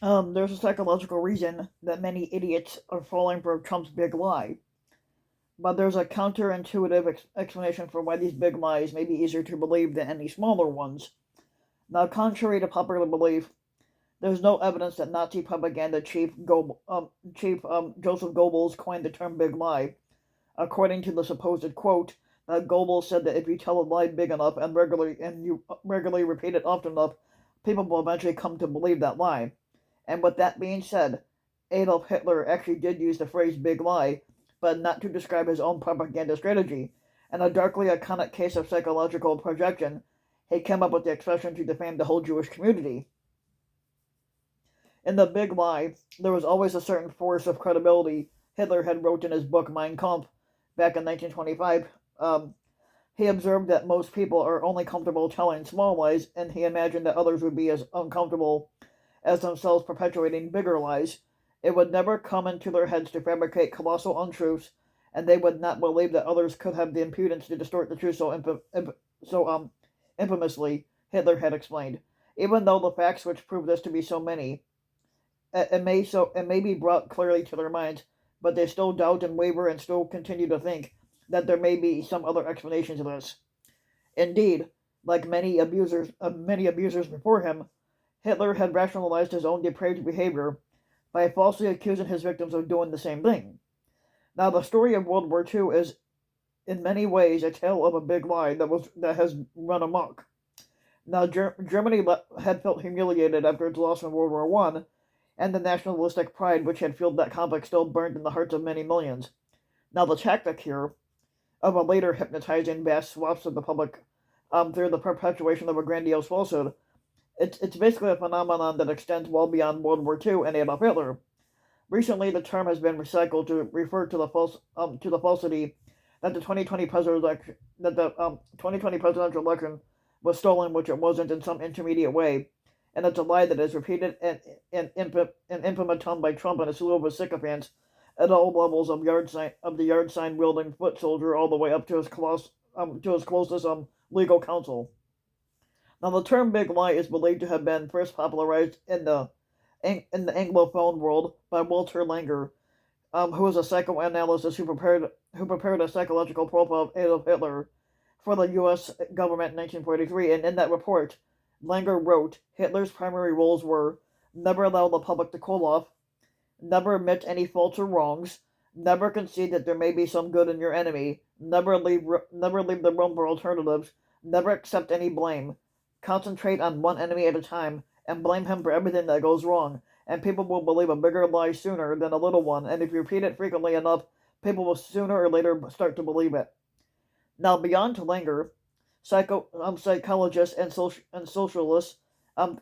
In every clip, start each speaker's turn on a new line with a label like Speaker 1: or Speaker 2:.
Speaker 1: There's a psychological reason that many idiots are falling for Trump's big lie, but there's a counterintuitive explanation for why these big lies may be easier to believe than any smaller ones. Now, contrary to popular belief, there's no evidence that Nazi propaganda chief Joseph Goebbels coined the term "big lie." According to the supposed quote, that Goebbels said that if you tell a lie big enough and you regularly repeat it often enough, people will eventually come to believe that lie. And with that being said, Adolf Hitler actually did use the phrase "big lie," but not to describe his own propaganda strategy. In a darkly iconic case of psychological projection, he came up with the expression to defame the whole Jewish community. In the big lie, there was always a certain force of credibility. Hitler had wrote in his book Mein Kampf back in 1925. He observed that most people are only comfortable telling small lies, and he imagined that others would be as uncomfortable as themselves perpetuating bigger lies. It would never come into their heads to fabricate colossal untruths, and they would not believe that others could have the impudence to distort the truth so infamously. Hitler had explained. Even though the facts which prove this to be so many, it may be brought clearly to their minds, but they still doubt and waver and still continue to think that there may be some other explanation to this. Indeed, like many abusers before him, Hitler had rationalized his own depraved behavior by falsely accusing his victims of doing the same thing. Now, the story of World War II is, in many ways, a tale of a big lie that has run amok. Now, Germany had felt humiliated after its loss in World War One, and the nationalistic pride which had fueled that conflict still burned in the hearts of many millions. Now, the tactic here of a later hypnotizing vast swaths of the public through the perpetuation of a grandiose falsehood, it's basically a phenomenon that extends well beyond World War II and Adolf Hitler. Recently, the term has been recycled to refer to the falsity that the 2020 presidential election was stolen, which it wasn't in some intermediate way, and it's a lie that is repeated and infamatomed by Trump and a slew of his sycophants at all levels of the yard sign wielding foot soldier all the way up to his closest legal counsel. Now, the term "big lie" is believed to have been first popularized in the Anglophone world by Walter Langer, who was a psychoanalyst who prepared a psychological profile of Adolf Hitler for the U.S. government in 1943. And in that report, Langer wrote Hitler's primary rules were never allow the public to cool off, never admit any faults or wrongs, never concede that there may be some good in your enemy, never leave the room for alternatives, never accept any blame, concentrate on one enemy at a time, and blame him for everything that goes wrong. And people will believe a bigger lie sooner than a little one, and if you repeat it frequently enough, people will sooner or later start to believe it. Now, beyond Langer, psychologists and socialists, and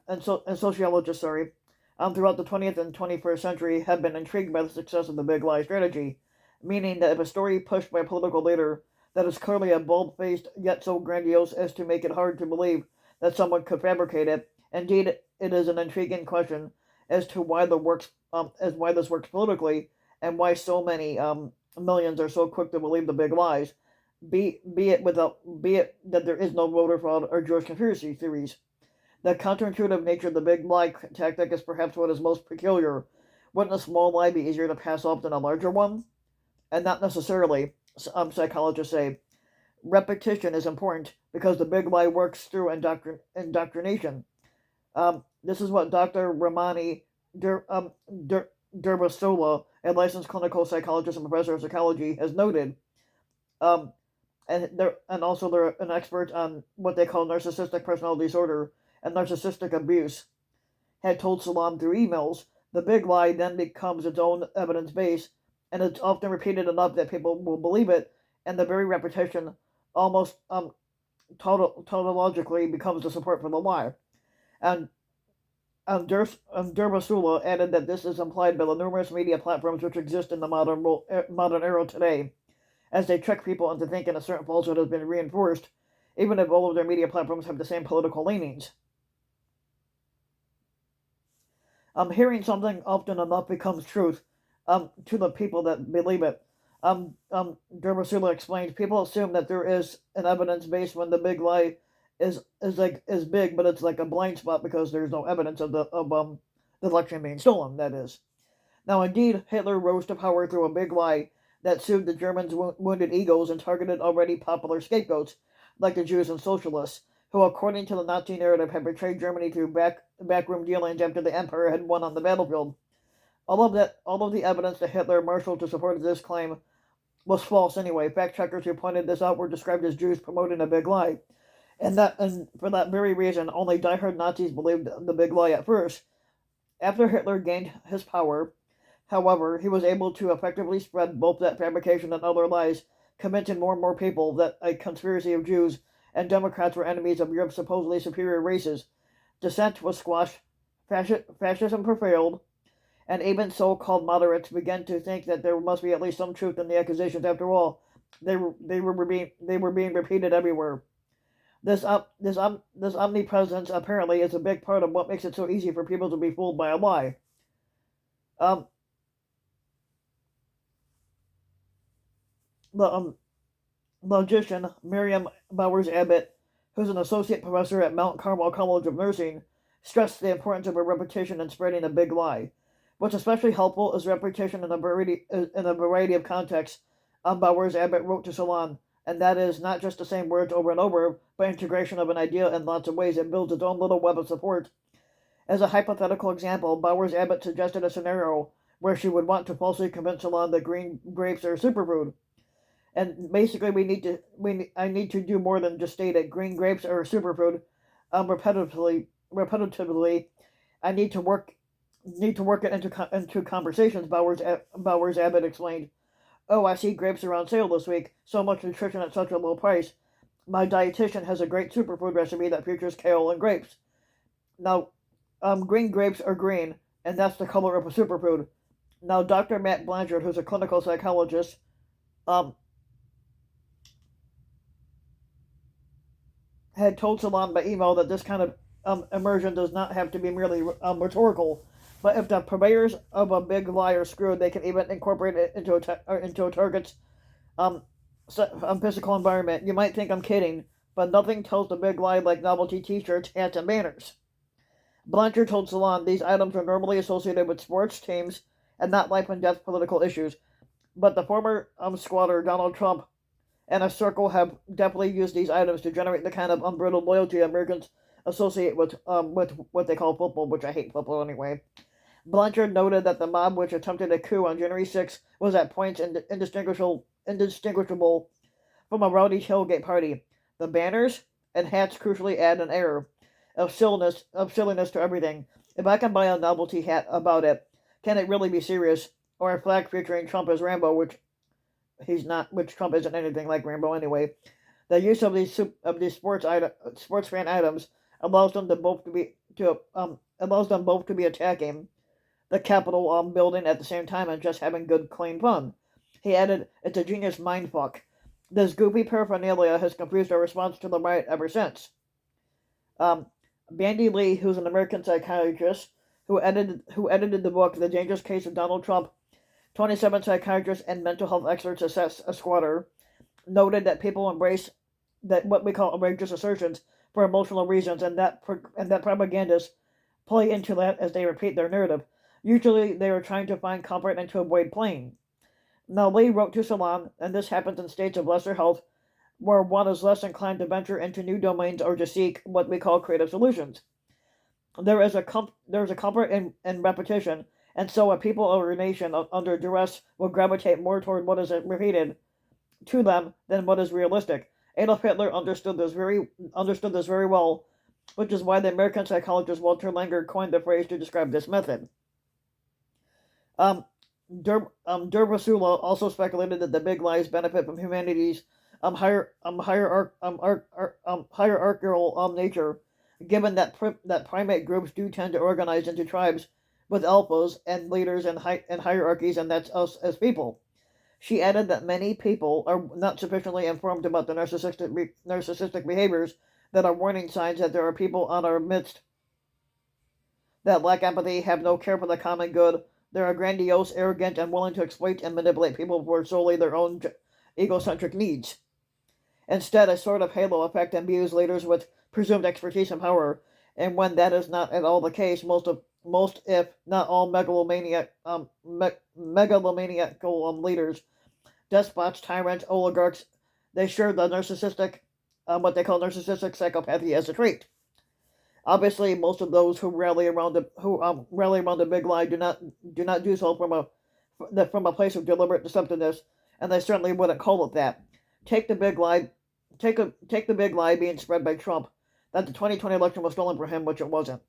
Speaker 1: sociologists, throughout the 20th and 21st century have been intrigued by the success of the big lie strategy, meaning that if a story pushed by a political leader that is clearly a bold-faced yet so grandiose as to make it hard to believe that someone could fabricate it, indeed, it is an intriguing question as to why this works politically and why so many millions are so quick to believe the big lies be it that there is no voter fraud or Jewish conspiracy theories. The counterintuitive nature of the big lie tactic is perhaps what is most peculiar. Wouldn't a small lie be easier to pass off than a larger one? And not necessarily, psychologists say. Repetition is important because the big lie works through indoctrination. This is what Dr. Ramani Durbasola, a licensed clinical psychologist and professor of psychology, has noted. Um, and also they're an expert on what they call narcissistic personality disorder and narcissistic abuse, had told Salam through emails. The big lie then becomes its own evidence base, and it's often repeated enough that people will believe it, and the very repetition almost tautologically becomes the support for the lie. And Durbasula added that this is implied by the numerous media platforms which exist in the modern era today, as they trick people into thinking a certain falsehood has been reinforced, even if all of their media platforms have the same political leanings. Hearing something often enough becomes truth to the people that believe it. Dermasula explains people assume that there is an evidence base when the big lie is big, but it's like a blind spot because there's no evidence The election being stolen, that is. Now, indeed, Hitler rose to power through a big lie that soothed the Germans' wounded egos and targeted already popular scapegoats, like the Jews and socialists, who, according to the Nazi narrative, had betrayed Germany through backroom dealings after the Empire had won on the battlefield. All of the evidence that Hitler marshaled to support this claim was false anyway. Fact checkers who pointed this out were described as Jews promoting a big lie. And for that very reason, only diehard Nazis believed the big lie at first. After Hitler gained his power, however, he was able to effectively spread both that fabrication and other lies, convincing more and more people that a conspiracy of Jews and Democrats were enemies of Europe's supposedly superior races. Dissent was squashed, fascism prevailed, and even so-called moderates began to think that there must be at least some truth in the accusations. After all, they were being repeated everywhere. This omnipresence apparently is a big part of what makes it so easy for people to be fooled by a lie. The logician Miriam Bowers Abbott, who's an associate professor at Mount Carmel College of Nursing, stressed the importance of a repetition in spreading a big lie. What's especially helpful is repetition in a variety of contexts. Bowers Abbott wrote to Salon, and that is not just the same words over and over, but integration of an idea in lots of ways. It builds its own little web of support. As a hypothetical example, Bowers Abbott suggested a scenario where she would want to falsely convince Salon that green grapes are superfood. And basically, I need to do more than just state it. Green grapes are a superfood. Repetitively, I need to work it into conversations. Bowers Abbott explained. Oh, I see grapes are on sale this week. So much nutrition at such a low price. My dietitian has a great superfood recipe that features kale and grapes. Now, green grapes are green, and that's the color of a superfood. Now, Dr. Matt Blanchard, who's a clinical psychologist, had told Salon by email that this kind of immersion does not have to be merely rhetorical, but if the purveyors of a big lie are screwed, they can even incorporate it into a target's physical environment. You might think I'm kidding, but nothing tells the big lie like novelty T-shirts, hats, and banners. Blanchard told Salon these items are normally associated with sports teams and not life and death political issues, but the former squatter Donald Trump and a circle have definitely used these items to generate the kind of unbridled loyalty Americans associate with what they call football, which I hate football anyway. Blanchard noted that the mob which attempted a coup on January 6 was at points indistinguishable from a rowdy tailgate party. The banners and hats crucially add an air of silliness to everything. If I can buy a novelty hat about it, can it really be serious? Or a flag featuring Trump as Rambo, which Trump isn't anything like Rambo anyway. The use of these sports fan items allows them both to be attacking the Capitol building at the same time and just having good, clean fun. He added, "It's a genius mindfuck. This goofy paraphernalia has confused our response to the riot ever since." Bandy Lee, who's an American psychiatrist who edited the book The Dangerous Case of Donald Trump, 27 psychiatrists and mental health experts assess a squatter, noted that people embrace that what we call outrageous assertions for emotional reasons, and that propagandists play into that as they repeat their narrative. Usually, they are trying to find comfort and to avoid pain. Now, Lee wrote to Salon, and this happens in states of lesser health, where one is less inclined to venture into new domains or to seek what we call creative solutions. There is a comfort in repetition, and so a people or a nation under duress will gravitate more toward what is repeated to them than what is realistic. Adolf Hitler understood this very well, which is why the American psychologist Walter Langer coined the phrase to describe this method. Dervasula also speculated that the big lies benefit from humanity's hierarchical nature, given that primate groups do tend to organize into tribes with alphas and leaders and hierarchies, and that's us as people. She added that many people are not sufficiently informed about the narcissistic behaviors that are warning signs that there are people on our midst that lack empathy, have no care for the common good. They are grandiose, arrogant, and willing to exploit and manipulate people for solely their own egocentric needs. Instead, a sort of halo effect imbues leaders with presumed expertise and power, and when that is not at all the case, most of most, if not all, megalomaniacal leaders, despots, tyrants, oligarchs, they share the narcissistic, what they call narcissistic psychopathy as a trait. Obviously, most of those who rally around the big lie do not do so from a place of deliberate deceptiveness, and they certainly wouldn't call it that. Take the big lie, take the big lie being spread by Trump that the 2020 election was stolen from him, which it wasn't.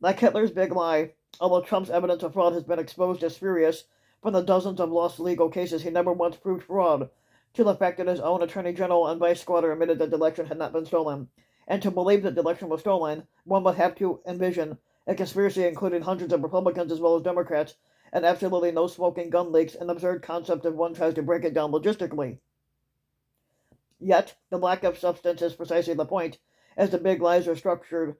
Speaker 1: Like Hitler's big lie, although Trump's evidence of fraud has been exposed as spurious from the dozens of lost legal cases he never once proved fraud, to the fact that his own Attorney General and Vice Squatter admitted that the election had not been stolen. And to believe that the election was stolen, one would have to envision a conspiracy including hundreds of Republicans as well as Democrats, and absolutely no smoking gun leaks, an absurd concept if one tries to break it down logistically. Yet, the lack of substance is precisely the point, as the big lies are structured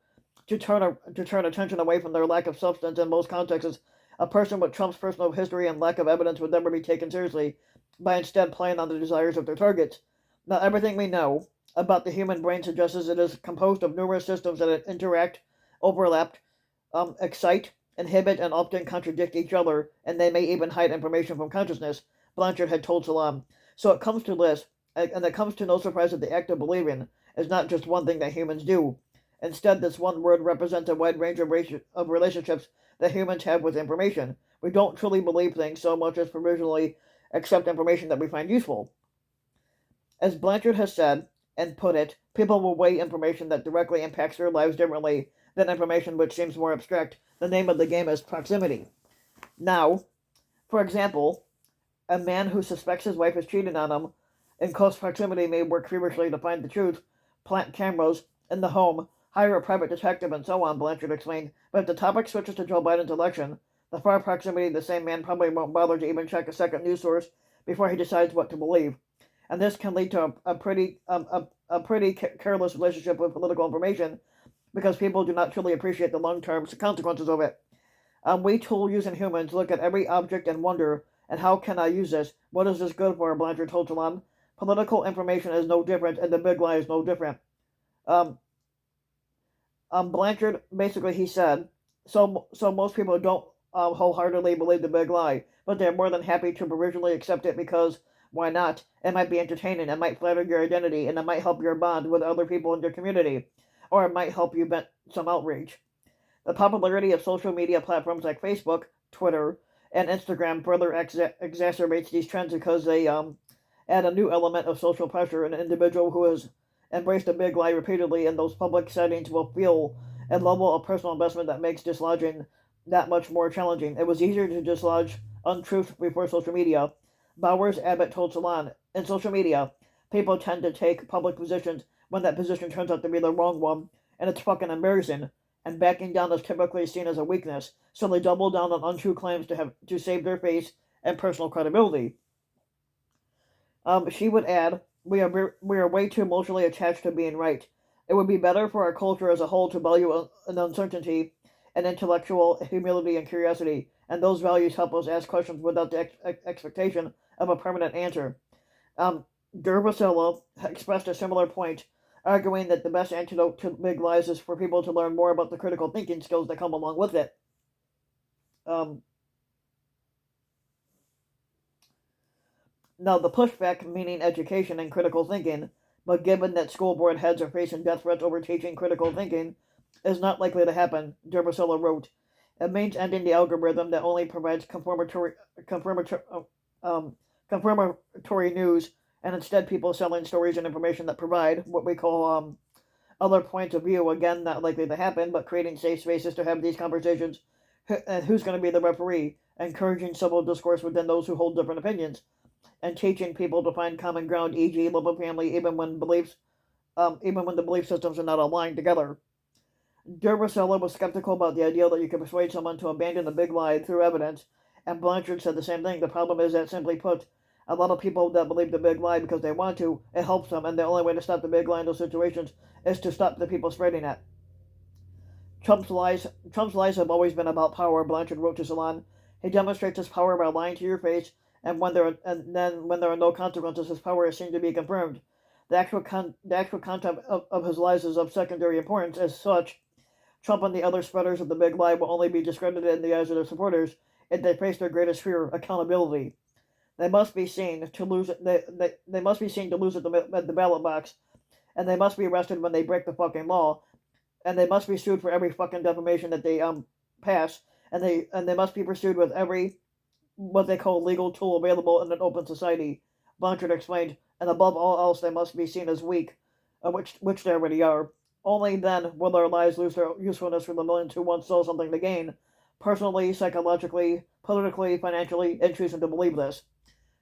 Speaker 1: to turn attention away from their lack of substance. In most contexts, a person with Trump's personal history and lack of evidence would never be taken seriously, by instead playing on the desires of their targets. Now, everything we know about the human brain suggests it is composed of numerous systems that interact, overlap, excite, inhibit, and often contradict each other, and they may even hide information from consciousness, Blanchard had told Salam. So it comes to this, and it comes to no surprise that the act of believing is not just one thing that humans do. Instead, this one word represents a wide range of relationships that humans have with information. We don't truly believe things so much as provisionally accept information that we find useful. As Blanchard has said and put it, people will weigh information that directly impacts their lives differently than information which seems more abstract. The name of the game is proximity. Now, for example, a man who suspects his wife is cheating on him in close proximity may work feverishly to find the truth, plant cameras in the home, hire a private detective, and so on, Blanchard explained. But if the topic switches to Joe Biden's election, the far proximity of the same man probably won't bother to even check a second news source before he decides what to believe. And this can lead to a pretty careless relationship with political information, because people do not truly appreciate the long-term consequences of it. We tool-using humans look at every object and wonder, and how can I use this? What is this good for? Blanchard told Salam. Political information is no different, and the big lie is no different. Blanchard, basically, he said, so most people don't wholeheartedly believe the big lie, but they're more than happy to provisionally accept it because, why not? It might be entertaining, it might flatter your identity, and it might help your bond with other people in your community, or it might help you vent some outrage. The popularity of social media platforms like Facebook, Twitter, and Instagram further exacerbates these trends because they add a new element of social pressure. An individual who has embraced a big lie repeatedly in those public settings will feel a level of personal investment that makes dislodging that much more challenging. It was easier to dislodge untruth before social media. Bowers Abbott told Salon, in social media, people tend to take public positions when that position turns out to be the wrong one, and it's fucking embarrassing, and backing down is typically seen as a weakness, so they double down on untrue claims to save their face and personal credibility. She would add, we are way too emotionally attached to being right. It would be better for our culture as a whole to value an uncertainty and intellectual humility and curiosity, and those values help us ask questions without the expectation of a permanent answer. Durvasilla expressed a similar point, arguing that the best antidote to big lies is for people to learn more about the critical thinking skills that come along with it. Now, the pushback, meaning education and critical thinking, but given that school board heads are facing death threats over teaching critical thinking, is not likely to happen, Durvasilla wrote. It means ending the algorithm that only provides confirmatory news, and instead people selling stories and information that provide what we call other points of view. Again, not likely to happen, but creating safe spaces to have these conversations. And who's going to be the referee? Encouraging civil discourse within those who hold different opinions, and teaching people to find common ground, e.g., love of family, even when the belief systems are not aligned together. Durvasilla was skeptical about the idea that you could persuade someone to abandon the big lie through evidence, and Blanchard said the same thing. The problem is that, simply put, a lot of people that believe the big lie because they want to, it helps them, and the only way to stop the big lie in those situations is to stop the people spreading it. Trump's lies have always been about power, Blanchard wrote to Salon. He demonstrates his power by lying to your face, and then when there are no consequences, his power is seen to be confirmed. The actual content of his lies is of secondary importance. As such, Trump and the other spreaders of the big lie will only be discredited in the eyes of their supporters if they face their greatest fear, accountability. They must be seen to lose. They must be seen to lose at the ballot box, and they must be arrested when they break the fucking law, and they must be sued for every fucking defamation that they pass, and they must be pursued with every what they call legal tool available in an open society. Blanchard explained, and above all else, they must be seen as weak, which they already are. Only then will their lives lose their usefulness for the millions who once saw something to gain, personally, psychologically, politically, financially, and choosing to believe this.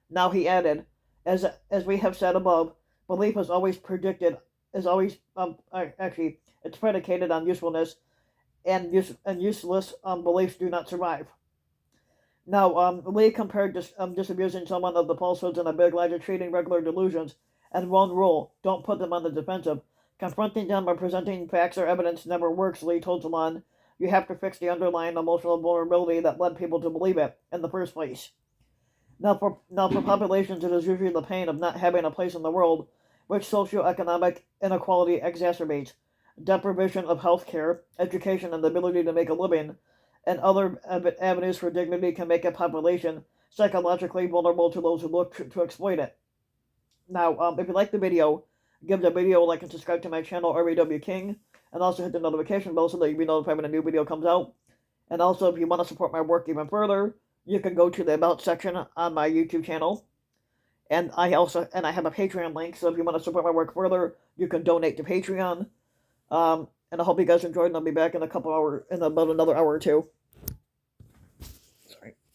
Speaker 1: Now he added, as we have said above, belief is always actually it's predicated on usefulness, and useless beliefs do not survive. Now, Lee compared disabusing someone of the falsehoods in a big lie to treating regular delusions, and one rule: don't put them on the defensive. Confronting them by presenting facts or evidence never works, Lee told Salon. You have to fix the underlying emotional vulnerability that led people to believe it in the first place. Now, for populations, it is usually the pain of not having a place in the world, which socioeconomic inequality exacerbates. Deprivation of health care, education, and the ability to make a living, and other avenues for dignity can make a population psychologically vulnerable to those who look to exploit it. Now, if you like the video, give the video a like and subscribe to my channel, RAW King, and also hit the notification bell so that you'll be notified when a new video comes out. And also, if you want to support my work even further, you can go to the About section on my YouTube channel. And I have a Patreon link, so if you want to support my work further, you can donate to Patreon. And I hope you guys enjoyed, and I'll be back in about another hour or two.